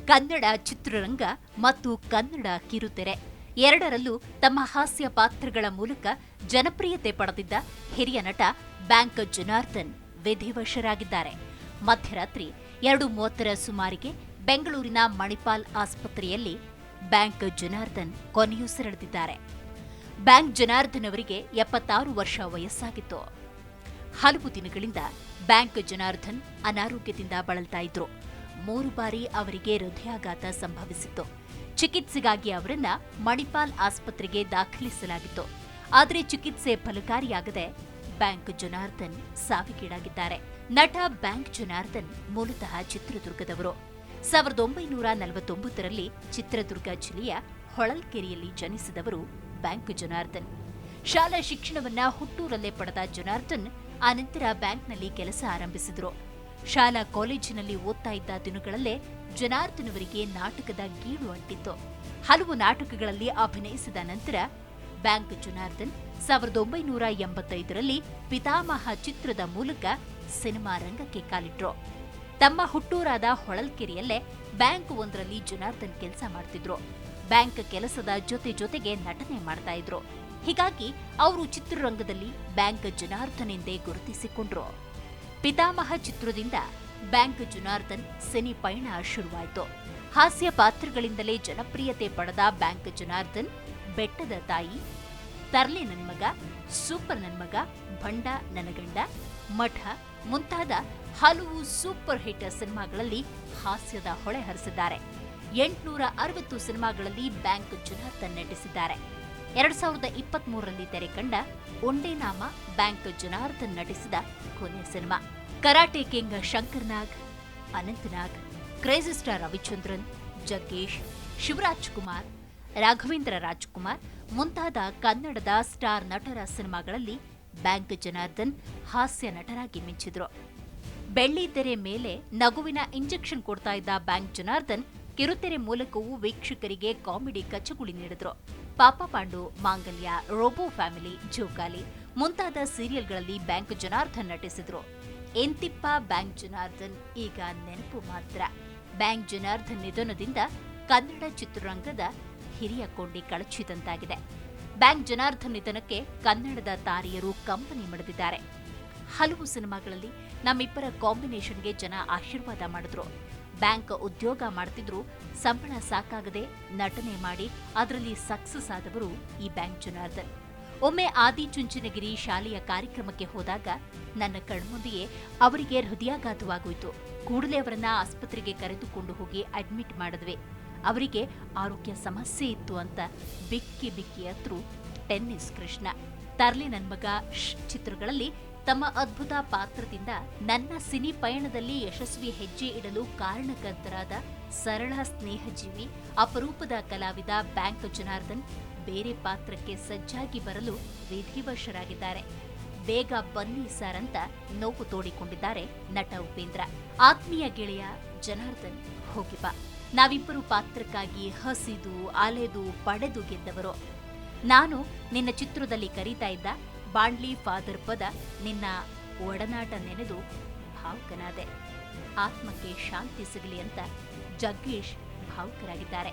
ಕನ್ನಡ ಚಿತ್ರರಂಗ ಮತ್ತು ಕನ್ನಡ ಕಿರುತೆರೆ ಎರಡರಲ್ಲೂ ತಮ್ಮ ಹಾಸ್ಯ ಪಾತ್ರಗಳ ಮೂಲಕ ಜನಪ್ರಿಯತೆ ಪಡೆದಿದ್ದ ಹಿರಿಯ ನಟ ಬ್ಯಾಂಕ್ ಜನಾರ್ದನ್ ವಿಧಿವಶರಾಗಿದ್ದಾರೆ. ಮಧ್ಯರಾತ್ರಿ 2:30ರ ಸುಮಾರಿಗೆ ಬೆಂಗಳೂರಿನ ಮಣಿಪಾಲ್ ಆಸ್ಪತ್ರೆಯಲ್ಲಿ ಬ್ಯಾಂಕ್ ಜನಾರ್ದನ್ ಕೊನೆಯುಸಿರೆಳೆದಿದ್ದಾರೆ. ಬ್ಯಾಂಕ್ ಜನಾರ್ದನ್ ಅವರಿಗೆ 76 ವರ್ಷ ವಯಸ್ಸಾಗಿತ್ತು. ಹಲವು ದಿನಗಳಿಂದ ಬ್ಯಾಂಕ್ ಜನಾರ್ದನ್ ಅನಾರೋಗ್ಯದಿಂದ ಬಳಲ್ತಾ ಇದ್ರು. 3 ಬಾರಿ ಅವರಿಗೆ ಹೃದಯಾಘಾತ ಸಂಭವಿಸಿತ್ತು. ಚಿಕಿತ್ಸೆಗಾಗಿ ಅವರನ್ನ ಮಣಿಪಾಲ್ ಆಸ್ಪತ್ರೆಗೆ ದಾಖಲಿಸಲಾಗಿತ್ತು. ಆದರೆ ಚಿಕಿತ್ಸೆ ಫಲಕಾರಿಯಾಗದೆ ಬ್ಯಾಂಕ್ ಜನಾರ್ದನ್ ಸಾವಿಗೀಡಾಗಿದ್ದಾರೆ. ನಟ ಬ್ಯಾಂಕ್ ಜನಾರ್ದನ್ ಮೂಲತಃ ಚಿತ್ರದುರ್ಗದವರು. 1949ರಲ್ಲಿ ಚಿತ್ರದುರ್ಗ ಜಿಲ್ಲೆಯ ಹೊಳಲ್ಕೆರೆಯಲ್ಲಿ ಜನಿಸಿದವರು ಬ್ಯಾಂಕ್ ಜನಾರ್ದನ್. ಶಾಲಾ ಶಿಕ್ಷಣವನ್ನ ಹುಟ್ಟೂರಲ್ಲೇ ಪಡೆದ ಜನಾರ್ದನ್ ಆನಂತರ ಬ್ಯಾಂಕ್ನಲ್ಲಿ ಕೆಲಸ ಆರಂಭಿಸಿದರು. ಶಾಲಾ ಕಾಲೇಜಿನಲ್ಲಿ ಓದ್ತಾ ಇದ್ದ ದಿನಗಳಲ್ಲೇ ಜನಾರ್ದನ್ ಅವರಿಗೆ ನಾಟಕದ ಗೀಳು ಅಂಟಿತ್ತು. ಹಲವು ನಾಟಕಗಳಲ್ಲಿ ಅಭಿನಯಿಸಿದ ನಂತರ ಬ್ಯಾಂಕ್ ಜನಾರ್ದನ್ 1985ರಲ್ಲಿ ಪಿತಾಮಹ ಚಿತ್ರದ ಮೂಲಕ ಸಿನಿಮಾ ರಂಗಕ್ಕೆ ಕಾಲಿಟ್ರು. ತಮ್ಮ ಹುಟ್ಟೂರಾದ ಹೊಳಲ್ಕೆರೆಯಲ್ಲೇ ಬ್ಯಾಂಕ್ ಒಂದರಲ್ಲಿ ಜನಾರ್ದನ್ ಕೆಲಸ ಮಾಡ್ತಿದ್ರು. ಬ್ಯಾಂಕ್ ಕೆಲಸದ ಜೊತೆಗೆ ನಟನೆ ಮಾಡ್ತಾ ಇದ್ರು. ಹೀಗಾಗಿ ಅವರು ಚಿತ್ರರಂಗದಲ್ಲಿ ಬ್ಯಾಂಕ್ ಜನಾರ್ದನ್ ಎಂದೇ ಗುರುತಿಸಿಕೊಂಡ್ರು. ಪಿತಾಮಹ ಚಿತ್ರದಿಂದ ಬ್ಯಾಂಕ್ ಜನಾರ್ದನ್ ಸಿನಿ ಪಯಣ ಶುರುವಾಯಿತು. ಹಾಸ್ಯ ಪಾತ್ರಗಳಿಂದಲೇ ಜನಪ್ರಿಯತೆ ಪಡೆದ ಬ್ಯಾಂಕ್ ಜನಾರ್ದನ್ ಬೆಟ್ಟದ ತಾಯಿ, ತರ್ಲೆ ನನ್ಮಗ, ಸೂಪರ್ ನನ್ಮಗ, ಭಂಡ ನನಗಂಡ, ಮಠ ಮುಂತಾದ ಹಲವು ಸೂಪರ್ ಹಿಟ್ ಸಿನಿಮಾಗಳಲ್ಲಿ ಹಾಸ್ಯದ ಹೊಳೆ ಹರಿಸಿದ್ದಾರೆ. 860 ಸಿನಿಮಾಗಳಲ್ಲಿ ಬ್ಯಾಂಕ್ ಜನಾರ್ದನ್ ನಟಿಸಿದ್ದಾರೆ. 2023ರಲ್ಲಿ ತೆರೆ ಕಂಡ ಒಂಡೇನಾಮ ಬ್ಯಾಂಕ್ ಜನಾರ್ದನ್ ನಟಿಸಿದ ಕೊನೆ ಸಿನಿಮಾ. ಕರಾಟೆ ಕಿಂಗ್ ಶಂಕರ್ ನಾಗ್, ಅನಂತ್ ನಾಗ್, ಕ್ರೇಜಿ ಸ್ಟಾರ್ ರವಿಚಂದ್ರನ್, ಜಗ್ಗೇಶ್, ಶಿವರಾಜ್ ಕುಮಾರ್, ರಾಘವೇಂದ್ರ ರಾಜ್ಕುಮಾರ್ ಮುಂತಾದ ಕನ್ನಡದ ಸ್ಟಾರ್ ನಟರ ಸಿನಿಮಾಗಳಲ್ಲಿ ಬ್ಯಾಂಕ್ ಜನಾರ್ದನ್ ಹಾಸ್ಯ ನಟರಾಗಿ ಮಿಂಚಿದ್ರು. ಬೆಳ್ಳಿತೆರೆ ಮೇಲೆ ನಗುವಿನ ಇಂಜೆಕ್ಷನ್ ಕೊಡ್ತಾ ಇದ್ದ ಬ್ಯಾಂಕ್ ಜನಾರ್ದನ್ ಕಿರುತೆರೆ ಮೂಲಕವೂ ವೀಕ್ಷಕರಿಗೆ ಕಾಮಿಡಿ ಕಚ್ಚಗುಳಿ ನೀಡಿದ್ರು. ಪಾಪ ಪಾಂಡು, ಮಾಂಗಲ್ಯ, ರೋಬೋ ಫ್ಯಾಮಿಲಿ, ಜೋಕಾಲಿ ಮುಂತಾದ ಸೀರಿಯಲ್ಗಳಲ್ಲಿ ಬ್ಯಾಂಕ್ ಜನಾರ್ದನ್ ನಟಿಸಿದ್ರು. ಎಂತಿಪ್ಪ ಬ್ಯಾಂಕ್ ಜನಾರ್ದನ್ ಈಗ ನೆನಪು ಮಾತ್ರ. ಬ್ಯಾಂಕ್ ಜನಾರ್ದನ್ ನಿಧನದಿಂದ ಕನ್ನಡ ಚಿತ್ರರಂಗದ ಹಿರಿಯ ಕೊಂಡಿ ಕಳಚಿದಂತಾಗಿದೆ. ಬ್ಯಾಂಕ್ ಜನಾರ್ದನ್ ನಿಧನಕ್ಕೆ ಕನ್ನಡದ ತಾರೆಯರು ಕಂಬನಿ ಮಿಡಿದಿದ್ದಾರೆ. ಹಲವು ಸಿನಿಮಾಗಳಲ್ಲಿ ನಮ್ಮಿಬ್ಬರ ಕಾಂಬಿನೇಷನ್ಗೆ ಜನ ಆಶೀರ್ವಾದ ಮಾಡಿದ್ರು. ಬ್ಯಾಂಕ್ ಉದ್ಯೋಗ ಮಾಡ್ತಿದ್ರು, ಸಂಬಳ ಸಾಕಾಗದೆ ನಟನೆ ಮಾಡಿ ಅದರಲ್ಲಿ ಸಕ್ಸಸ್ ಆದವರು ಈ ಬ್ಯಾಂಕ್ ಜನಾರ್ದನ್. ಒಮ್ಮೆ ಆದಿಚುಂಚನಗಿರಿ ಶಾಲೆಯ ಕಾರ್ಯಕ್ರಮಕ್ಕೆ ಹೋದಾಗ ನನ್ನ ಕಣ್ಮುಂದೆಯೇ ಅವರಿಗೆ ಹೃದಯಾಘಾತವಾಗೋಯ್ತು. ಕೂಡಲೇ ಅವರನ್ನ ಆಸ್ಪತ್ರೆಗೆ ಕರೆದುಕೊಂಡು ಹೋಗಿ ಅಡ್ಮಿಟ್ ಮಾಡಿದ್ವಿ. ಅವರಿಗೆ ಆರೋಗ್ಯ ಸಮಸ್ಯೆ ಇತ್ತು ಅಂತ ಬಿಕ್ಕಿ ಅತ್ರು ಟೆನ್ನಿಸ್ ಕೃಷ್ಣ. ತರ್ಲೆ ನನ್ಮಗ ಚಿತ್ರಗಳಲ್ಲಿ ತಮ್ಮ ಅದ್ಭುತ ಪಾತ್ರದಿಂದ ನನ್ನ ಸಿನಿ ಪಯಣದಲ್ಲಿ ಯಶಸ್ವಿ ಹೆಜ್ಜೆ ಇಡಲು ಕಾರಣಕರ್ತರಾದ ಸರಳ ಸ್ನೇಹಜೀವಿ ಅಪರೂಪದ ಕಲಾವಿದ ಬ್ಯಾಂಕ್ ಜನಾರ್ದನ್ ಬೇರೆ ಪಾತ್ರಕ್ಕೆ ಸಜ್ಜಾಗಿ ಬರಲು ವಿಧಿವಶರಾಗಿದ್ದಾರೆ. ಬೇಗ ಬನ್ನಿ ಸರ್ ಅಂತ ನೋವು ತೋಡಿಕೊಂಡಿದ್ದಾರೆ ನಟ ಉಪೇಂದ್ರ. ಆತ್ಮೀಯ ಗೆಳೆಯ ಜನಾರ್ದನ್, ಹೋಗಿ ಬಾ. ನಾವಿಬ್ಬರು ಪಾತ್ರಕ್ಕಾಗಿ ಹಸಿದು ಅಲೆದು ಪಡೆದು ಗೆದ್ದವರು. ನಾನು ನಿನ್ನ ಚಿತ್ರದಲ್ಲಿ ಕರೀತಾ ಇದ್ದ ಬಾಂಡ್ಲಿ ಫಾದರ್ ಪದ ನಿನ್ನ ಒಡನಾಟ ನೆನೆದು ಭಾವುಕನಾದೆ. ಆತ್ಮಕ್ಕೆ ಶಾಂತಿ ಸಿಗಲಿ ಅಂತ ಜಗ್ಗೇಶ್ ಭಾವುಕರಾಗಿದ್ದಾರೆ.